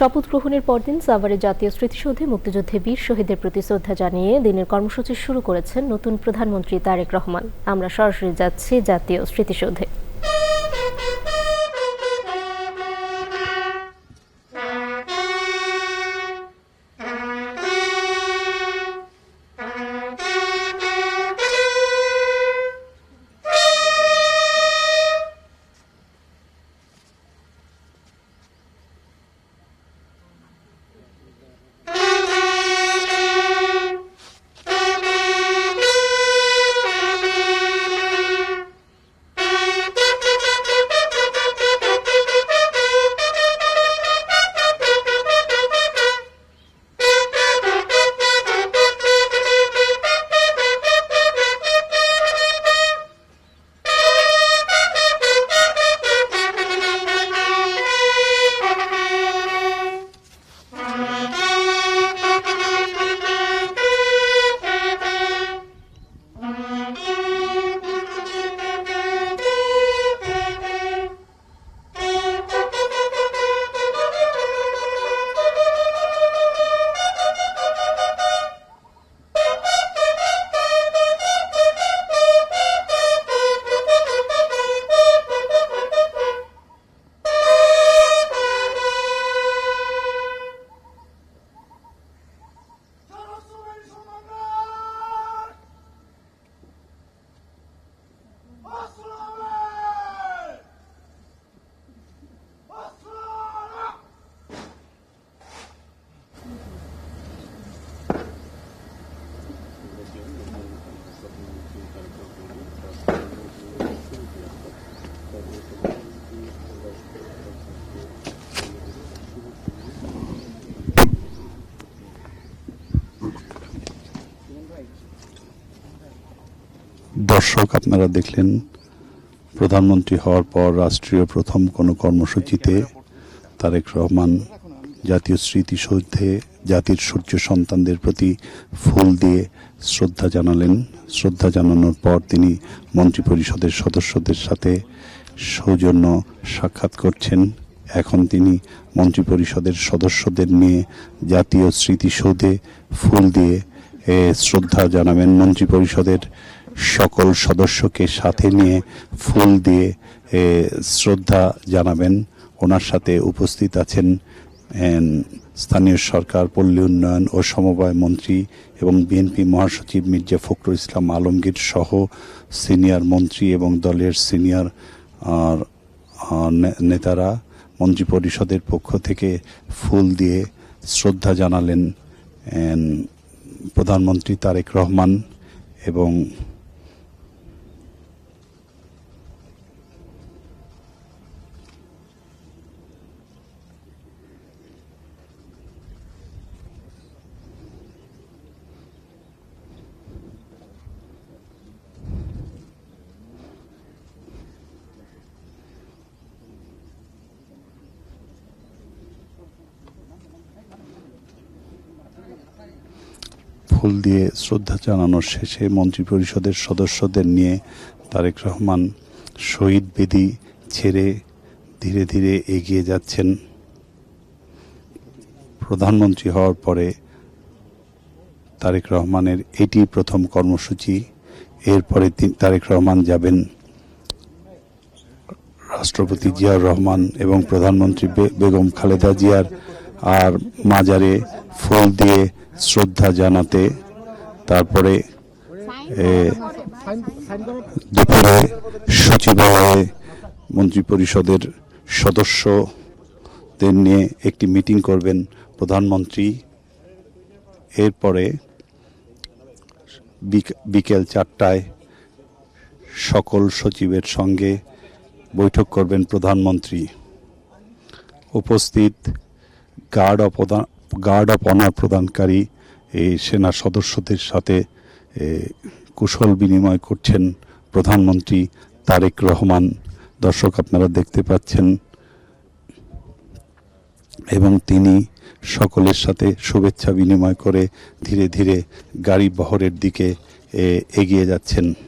শপথ গ্রহণের পরদিন সাভারে জাতীয় স্মৃতিসৌধে মুক্তিযুদ্ধে বীর শহীদদের প্রতি শ্রদ্ধা জানিয়ে দিনের কর্মসূচি শুরু করেছেন নতুন প্রধানমন্ত্রী তারেক রহমান। আমরা সরাসরি যাচ্ছি জাতীয় স্মৃতিসৌধে। দর্শক, আপনারা দেখলেন প্রধানমন্ত্রী হওয়ার পর রাষ্ট্রীয় প্রথম কোনো কর্মসূচিতে তারেক রহমান জাতীয় স্মৃতিসৌধে জাতির সূর্য সন্তানদের প্রতি ফুল দিয়ে শ্রদ্ধা জানালেন। শ্রদ্ধা জানানোর পর তিনি মন্ত্রিপরিষদের সদস্যদের সাথে সৌজন্য সাক্ষাৎ করছেন। এখন তিনি মন্ত্রিপরিষদের সদস্যদের নিয়ে জাতীয় স্মৃতিসৌধে ফুল দিয়ে শ্রদ্ধা জানাবেন। মন্ত্রিপরিষদের সকল সদস্যকে সাথে নিয়ে ফুল দিয়ে শ্রদ্ধা জানাবেন। ওনার সাথে উপস্থিত আছেন স্থানীয় সরকার, পল্লী উন্নয়ন ও সমবায় মন্ত্রী এবং বিএনপি মহাসচিব মির্জা ফখরুল ইসলাম আলমগীর সহ সিনিয়র মন্ত্রী এবং দলের সিনিয়র নেতারা। মন্ত্রিপরিষদের পক্ষ থেকে ফুল দিয়ে শ্রদ্ধা জানালেন প্রধানমন্ত্রী তারেক রহমান এবং ফুল দিয়ে শ্রদ্ধা জানানোর শেষে মন্ত্রিপরিষদের সদস্যদের নিয়ে তারেক রহমান শহীদ বেদি ছেড়ে ধীরে ধীরে এগিয়ে যাচ্ছেন। প্রধানমন্ত্রী হওয়ার পরে তারেক রহমানের এটি প্রথম কর্মসূচি। এরপরে তারেক রহমান যাবেন রাষ্ট্রপতি জিয়াউর রহমান এবং প্রধানমন্ত্রী বেগম খালেদা জিয়ার আর মাজারে ফুল দিয়ে শ্রদ্ধা জানাতে। তারপরে দুপুরে সচিবালয়ে মন্ত্রিপরিষদের সদস্যদের নিয়ে একটি মিটিং করবেন প্রধানমন্ত্রী। এরপরে বিকেল 4টায় সকল সচিবের সঙ্গে বৈঠক করবেন প্রধানমন্ত্রী। উপস্থিত গার্ড অফ অনার প্রদানকারী এই সেনা সদস্যদের সাথে কুশল বিনিময় করছেন প্রধানমন্ত্রী তারেক রহমান। দর্শক, আপনারা দেখতে পাচ্ছেন এবং তিনি সকলের সাথে শুভেচ্ছা বিনিময় করে ধীরে ধীরে গাড়ি বহরের দিকে এগিয়ে যাচ্ছেন।